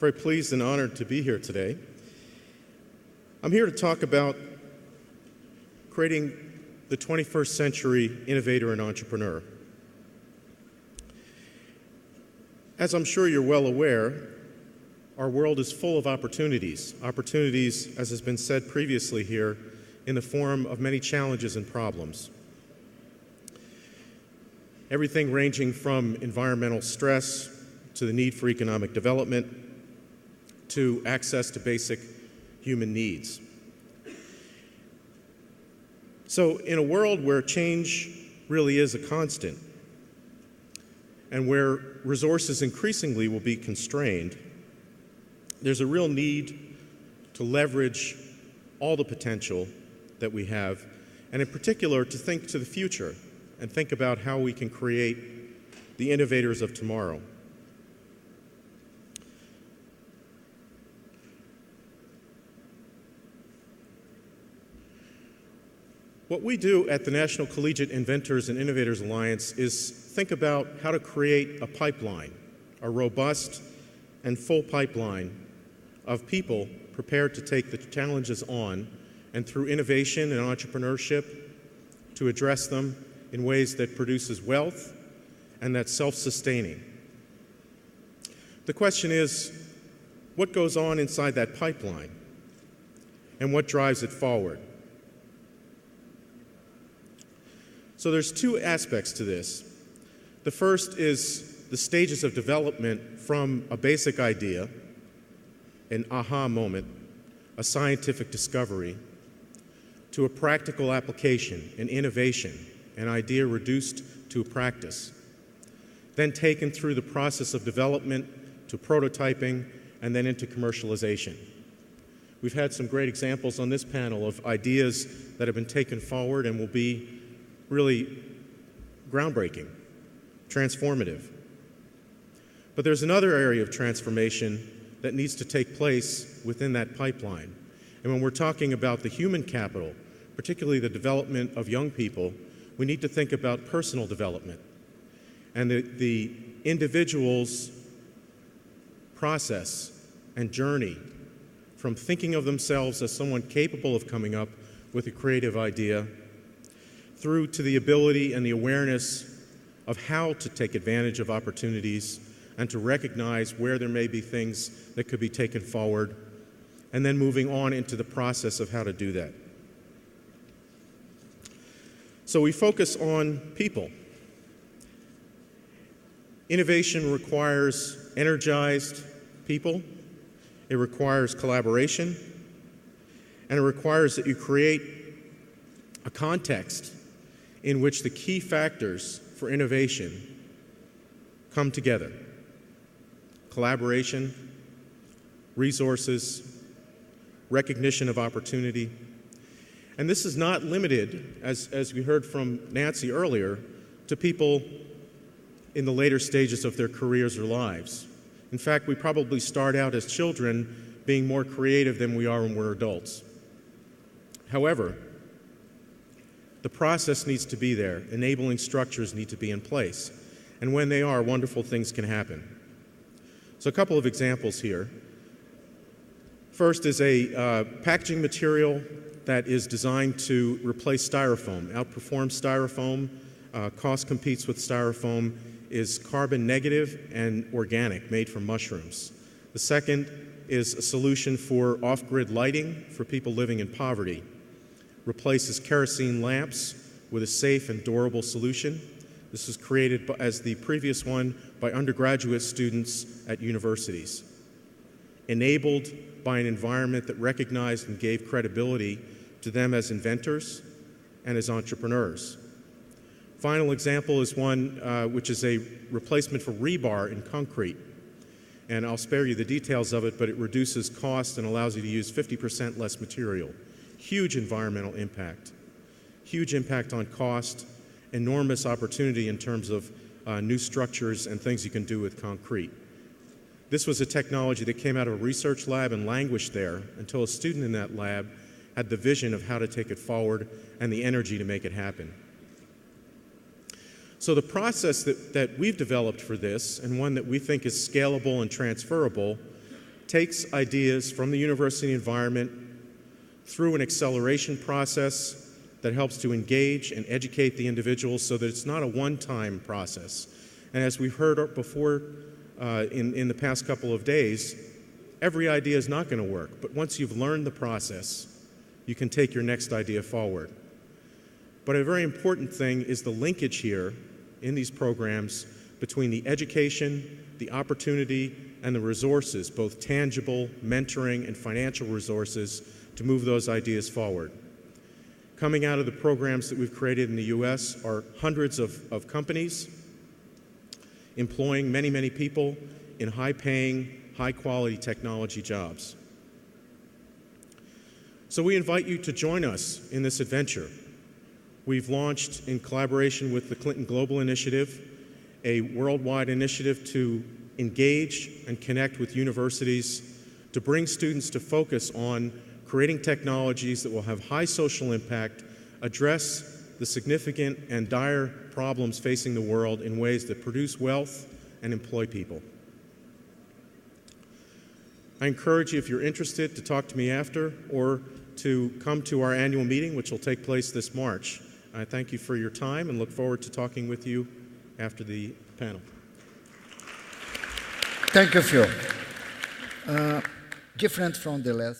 Very pleased and honored to be here today. I'm here to talk about creating the 21st century innovator and entrepreneur. As I'm sure you're well aware, our world is full of opportunities. Opportunities, as has been said previously here, in the form of many challenges and problems. Everything ranging from environmental stress to the need for economic development to access to basic human needs. So in a world where change really is a constant and where resources increasingly will be constrained, there's a real need to leverage all the potential that we have, and in particular to think to the future and think about how we can create the innovators of tomorrow. What we do at the National Collegiate Inventors and Innovators Alliance is think about how to create a pipeline, a robust and full pipeline of people prepared to take the challenges on and through innovation and entrepreneurship to address them in ways that produces wealth and that's self-sustaining. The question is, what goes on inside that pipeline and what drives it forward? So there's two aspects to this. The first is the stages of development from a basic idea, an aha moment, a scientific discovery, to a practical application, an innovation, an idea reduced to a practice, then taken through the process of development to prototyping and then into commercialization. We've had some great examples on this panel of ideas that have been taken forward and will be really groundbreaking, transformative. But there's another area of transformation that needs to take place within that pipeline. And when we're talking about the human capital, particularly the development of young people, we need to think about personal development and the individual's process and journey from thinking of themselves as someone capable of coming up with a creative idea through to the ability and the awareness of how to take advantage of opportunities and to recognize where there may be things that could be taken forward, and then moving on into the process of how to do that. So we focus on people. Innovation requires energized people, it requires collaboration, and it requires that you create a context in which the key factors for innovation come together. Collaboration, resources, recognition of opportunity. And this is not limited, as we heard from Nancy earlier, to people in the later stages of their careers or lives. In fact, we probably start out as children being more creative than we are when we're adults. However, the process needs to be there. Enabling structures need to be in place. And when they are, wonderful things can happen. So a couple of examples here. First is a packaging material that is designed to replace styrofoam, outperform styrofoam, cost competes with styrofoam, is carbon negative and organic, made from mushrooms. The second is a solution for off-grid lighting for people living in poverty. Replaces kerosene lamps with a safe and durable solution. This was created, as the previous one, by undergraduate students at universities. Enabled by an environment that recognized and gave credibility to them as inventors and as entrepreneurs. Final example is one which is a replacement for rebar in concrete. And I'll spare you the details of it, but it reduces cost and allows you to use 50% less material. Huge environmental impact. Huge impact on cost, enormous opportunity in terms of new structures and things you can do with concrete. This was a technology that came out of a research lab and languished there until a student in that lab had the vision of how to take it forward and the energy to make it happen. So the process that we've developed for this, and one that we think is scalable and transferable, takes ideas from the university environment through an acceleration process that helps to engage and educate the individuals so that it's not a one-time process. And as we've heard before in the past couple of days, every idea is not going to work, but once you've learned the process, you can take your next idea forward. But a very important thing is the linkage here in these programs between the education, the opportunity, and the resources, both tangible, mentoring, and financial resources to move those ideas forward. Coming out of the programs that we've created in the US are hundreds of companies employing many, many people in high-paying, high-quality technology jobs. So we invite you to join us in this adventure. We've launched, in collaboration with the Clinton Global Initiative, a worldwide initiative to engage and connect with universities to bring students to focus on creating technologies that will have high social impact, address the significant and dire problems facing the world in ways that produce wealth and employ people. I encourage you, if you're interested, to talk to me after or to come to our annual meeting, which will take place this March. I thank you for your time and look forward to talking with you after the panel. Thank you, Phil. Different from the last